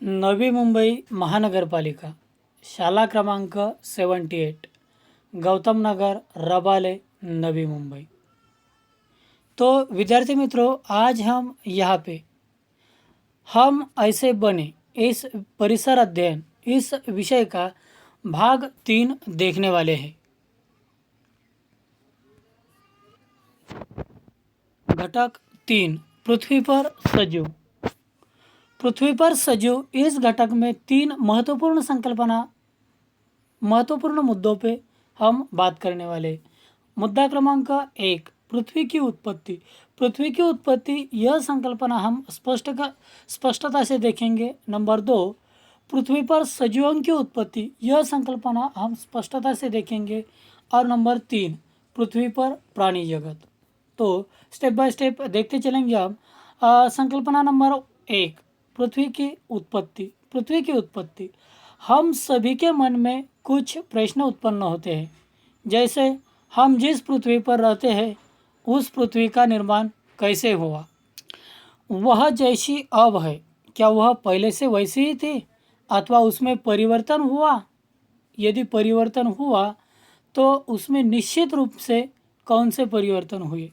नवी मुंबई महानगरपालिका, शाला क्रमांक 78, गौतम नगर, रबाले, नवी मुंबई। तो विद्यार्थी मित्रों, आज हम यहाँ पे हम ऐसे बने इस परिसर अध्ययन इस विषय का भाग 3 देखने वाले हैं। घटक 3, पृथ्वी पर सजीव। पृथ्वी पर सजीव इस घटक में 3 महत्वपूर्ण मुद्दों पे हम बात करने वाले। मुद्दा क्रमांक 1, पृथ्वी की उत्पत्ति। पृथ्वी की उत्पत्ति यह संकल्पना हम स्पष्टता से देखेंगे। नंबर 2, पृथ्वी पर सजीवों की उत्पत्ति, यह संकल्पना हम स्पष्टता से देखेंगे। और नंबर 3, पृथ्वी पर प्राणी जगत। तो स्टेप बाय स्टेप देखते चलेंगे हम। संकल्पना नंबर 1, पृथ्वी की उत्पत्ति। पृथ्वी की उत्पत्ति, हम सभी के मन में कुछ प्रश्न उत्पन्न होते हैं, जैसे हम जिस पृथ्वी पर रहते हैं उस पृथ्वी का निर्माण कैसे हुआ, वह जैसी अब है क्या वह पहले से वैसी ही थी अथवा उसमें परिवर्तन हुआ? यदि परिवर्तन हुआ तो उसमें निश्चित रूप से कौन से परिवर्तन हुए?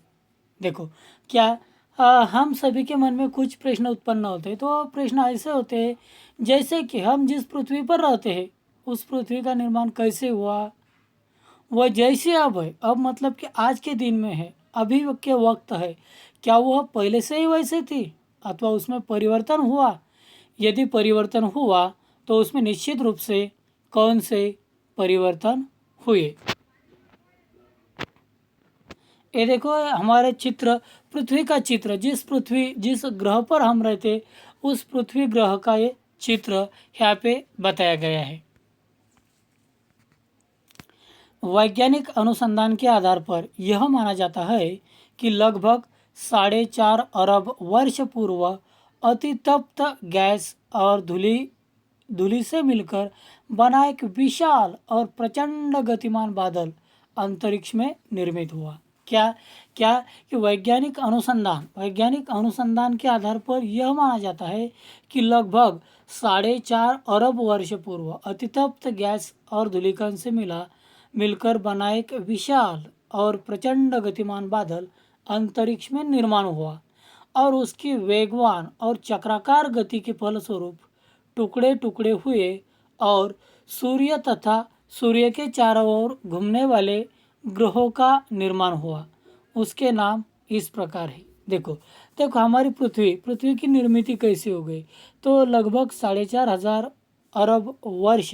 देखो, क्या हम सभी के मन में कुछ प्रश्न उत्पन्न होते हैं। तो प्रश्न ऐसे होते हैं जैसे कि हम जिस पृथ्वी पर रहते हैं उस पृथ्वी का निर्माण कैसे हुआ, वह जैसे अब है, अब मतलब कि आज के दिन में है, अभी के वक्त है, क्या वह पहले से ही वैसे थी अथवा उसमें परिवर्तन हुआ? यदि परिवर्तन हुआ तो उसमें निश्चित रूप से कौन से परिवर्तन हुए? ये देखो, हमारे चित्र, पृथ्वी का चित्र, जिस ग्रह पर हम रहते उस पृथ्वी ग्रह का ये चित्र यहाँ पे बताया गया है। वैज्ञानिक अनुसंधान के आधार पर यह माना जाता है कि लगभग 4.5 अरब वर्ष पूर्व अतितप्त गैस और धूलि से मिलकर बना एक विशाल और प्रचंड गतिमान बादल अंतरिक्ष में निर्मित हुआ। क्या क्या कि वैज्ञानिक अनुसंधान के आधार पर यह माना जाता है कि लगभग 4.5 अरब वर्ष पूर्व अतितप्त गैस और धूलिकण से मिलकर बना एक विशाल और प्रचंड गतिमान बादल अंतरिक्ष में निर्माण हुआ और उसकी वेगवान और चक्राकार गति के फलस्वरूप टुकड़े टुकड़े हुए और सूर्य तथा सूर्य के चारों ओर घूमने वाले ग्रहों का निर्माण हुआ। उसके नाम इस प्रकार है। देखो हमारी पृथ्वी की निर्मित कैसे हो गई? तो लगभग 4.5 अरब वर्ष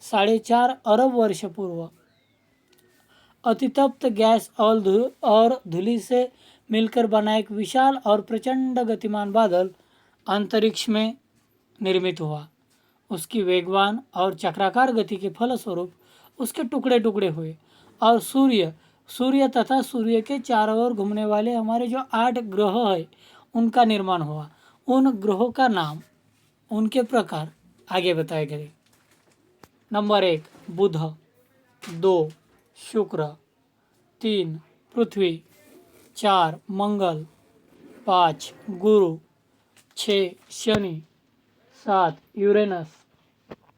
4.5 अरब वर्ष पूर्व अतितप्त गैस और धूलि से मिलकर बना एक विशाल और प्रचंड गतिमान बादल अंतरिक्ष में निर्मित हुआ। उसकी वेगवान और चक्राकार गति के फलस्वरूप उसके टुकड़े टुकड़े हुए और सूर्य तथा सूर्य के चारों ओर घूमने वाले हमारे जो 8 ग्रह है उनका निर्माण हुआ। उन ग्रहों का नाम, उनके प्रकार आगे बताए गए। नंबर 1, बुध। 2, शुक्र। 3, पृथ्वी। 4, मंगल। 5, गुरु। 6, शनि। 7, यूरेनस।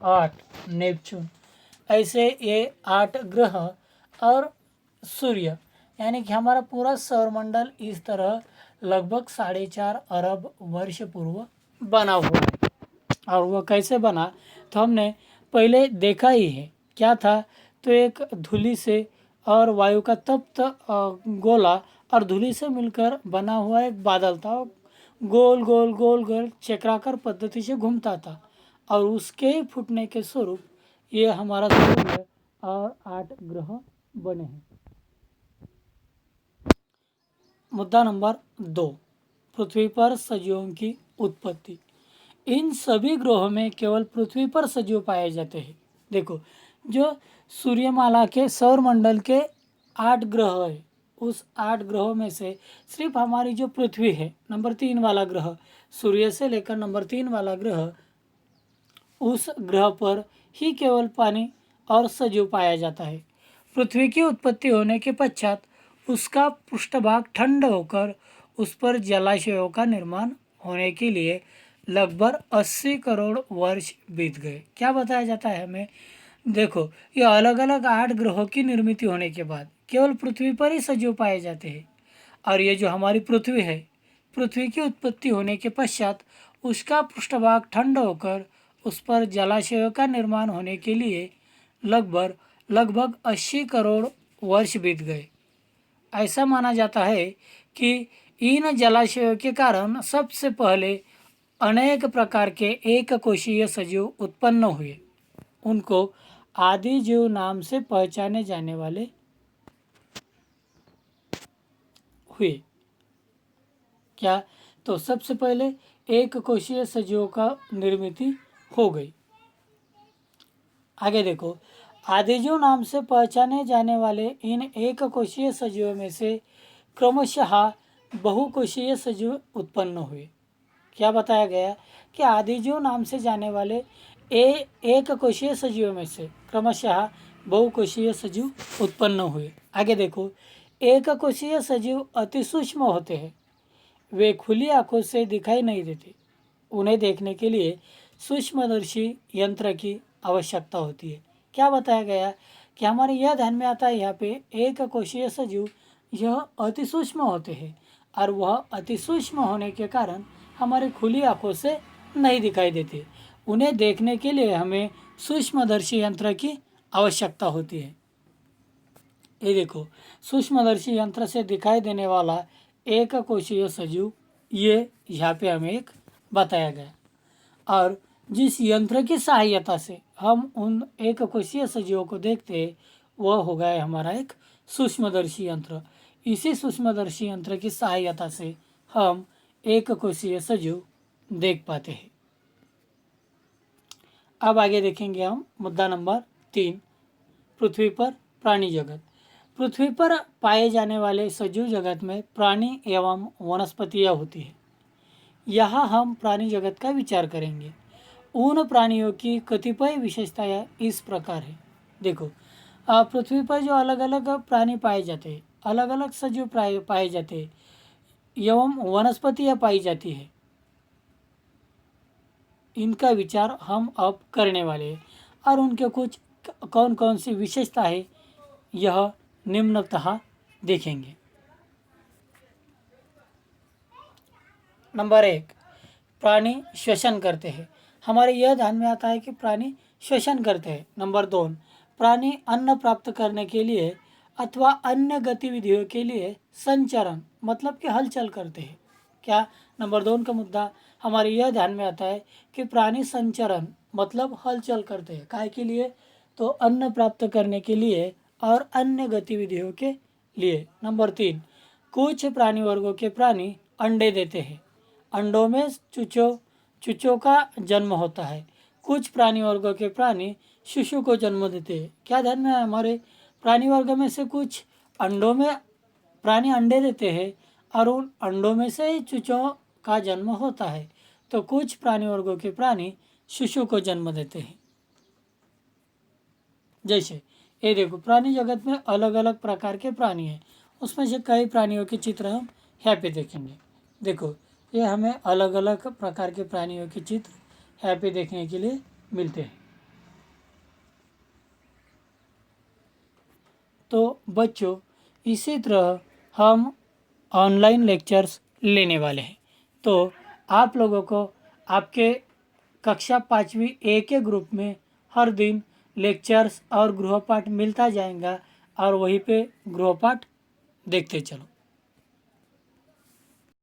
8, नेपच्यून। ऐसे ये 8 ग्रह और सूर्य, यानी कि हमारा पूरा सौरमंडल इस तरह लगभग 4.5 अरब वर्ष पूर्व बना हुआ है। और वह कैसे बना तो हमने पहले देखा ही है। क्या था? तो एक धूलि से और वायु का तप्त गोला और धूलि से मिलकर बना हुआ एक बादल था। गोल गोल गोल गोल चक्राकार पद्धति से घूमता था और उसके फूटने के स्वरूप ये हमारा सूर्य और 8 ग्रह बने हैं। मुद्दा नंबर 2, पृथ्वी पर सजीवों की उत्पत्ति। इन सभी ग्रहों में केवल पृथ्वी पर सजीव पाए जाते हैं। देखो, जो सूर्यमाला के सौरमंडल के 8 ग्रह है, उस 8 ग्रहों में से सिर्फ हमारी जो पृथ्वी है, नंबर 3 वाला ग्रह, सूर्य से लेकर नंबर 3 वाला ग्रह, उस ग्रह पर ही केवल पानी और सजीव पाया जाता है। पृथ्वी की उत्पत्ति होने के पश्चात उसका पृष्ठभाग ठंड होकर उस पर जलाशयों का निर्माण होने के लिए लगभग 80 करोड़ वर्ष बीत गए। क्या बताया जाता है हमें? देखो, ये अलग अलग 8 ग्रहों की निर्मित होने के बाद केवल पृथ्वी पर ही सजीव पाए जाते हैं। और ये जो हमारी पृथ्वी है, पृथ्वी की उत्पत्ति होने के पश्चात उसका पृष्ठभाग ठंड होकर उस पर जलाशयों का निर्माण होने के लिए लगभग लगभग 80 करोड़ वर्ष बीत गए। ऐसा माना जाता है कि इन जलाशयों के कारण सबसे पहले अनेक प्रकार के एक कोशीय सजीव उत्पन्न हुए। उनको आदि जीव नाम से पहचाने जाने वाले हुए। क्या? तो सबसे पहले एक कोशीय सजीवों का निर्मित हो गई। आगे देखो, आदिजीव नाम से पहचाने जाने वाले इन एक कोशीय सजीवों में से क्रमशः बहुकोशीय सजीव उत्पन्न हुए। क्या बताया गया कि आदिजीव नाम से जाने वाले एक कोशीय सजीवों में से क्रमशः बहुकोशीय सजीव उत्पन्न हुए। आगे देखो, एक कोशीय सजीव अति सूक्ष्म होते हैं। वे खुली आंखों से दिखाई नहीं देते। उन्हें देखने के लिए सूक्ष्मदर्शी यंत्र की आवश्यकता होती है। क्या बताया गया कि हमारे यह ध्यान में आता है यहाँ पे एक कोशीय सजीव यह अति सूक्ष्म होते हैं और वह अति सूक्ष्म होने के कारण हमारी खुली आंखों से नहीं दिखाई देते। उन्हें देखने के लिए हमें सूक्ष्मदर्शी यंत्र की आवश्यकता होती है। ये देखो, सूक्ष्मदर्शी यंत्र से दिखाई देने वाला एक कोशीय सजीव ये यहाँ पे हमें एक बताया गया। और जिस यंत्र की सहायता से हम उन एक कोशीय सजीवों को देखते हैं वह हो गया हमारा एक सूक्ष्मदर्शी यंत्र। इसी सूक्ष्मदर्शी यंत्र की सहायता से हम एक कोशीय सजीव देख पाते हैं। अब आगे देखेंगे हम मुद्दा नंबर 3, पृथ्वी पर प्राणी जगत। पृथ्वी पर पाए जाने वाले सजीव जगत में प्राणी एवं वनस्पतियाँ होती हैं। यहाँ हम प्राणी जगत का विचार करेंगे। उन प्राणियों की कतिपय विशेषताएं इस प्रकार है। देखो, पृथ्वी पर जो अलग अलग प्राणी पाए जाते हैं, अलग अलग सजीव पाए जाते हैं एवं वनस्पतियाँ पाई जाती है, इनका विचार हम अब करने वाले हैं और उनके कुछ कौन कौन सी विशेषता है यह निम्नतः देखेंगे। नंबर 1, प्राणी श्वसन करते हैं। हमारे यह ध्यान में आता है कि प्राणी श्वसन करते हैं। नंबर 2, प्राणी अन्न प्राप्त करने के लिए अथवा अन्य गतिविधियों के लिए संचरण मतलब कि हलचल करते हैं। क्या? नंबर 2 का मुद्दा हमारे यह ध्यान में आता है कि प्राणी संचरण मतलब हलचल करते हैं। काय के लिए? तो अन्न प्राप्त करने के लिए और अन्य गतिविधियों के लिए। नंबर 3, कुछ प्राणी वर्गों के प्राणी अंडे देते हैं। अंडों में चूचों का जन्म होता है। कुछ प्राणी वर्गों के प्राणी शिशु को जन्म देते हैं। क्या ध्यान में है? हमारे प्राणी वर्ग में से कुछ अंडों में प्राणी अंडे देते हैं और उन अंडों में से ही चूचों का जन्म होता है। तो कुछ प्राणी वर्गों के प्राणी शिशु को जन्म देते हैं। जैसे ये देखो, प्राणी जगत में अलग अलग प्रकार के प्राणी हैं। उसमें से कई प्राणियों के चित्र हम यहाँ पे देखेंगे। देखो, ये हमें अलग अलग प्रकार के प्राणियों के चित्र यहाँ पे देखने के लिए मिलते हैं। तो बच्चों, इसी तरह हम ऑनलाइन लेक्चर्स लेने वाले हैं। तो आप लोगों को आपके कक्षा 5वीं ए के ग्रुप में हर दिन लेक्चर्स और गृहपाठ मिलता जाएगा और वहीं पे गृहपाठ देखते चलो।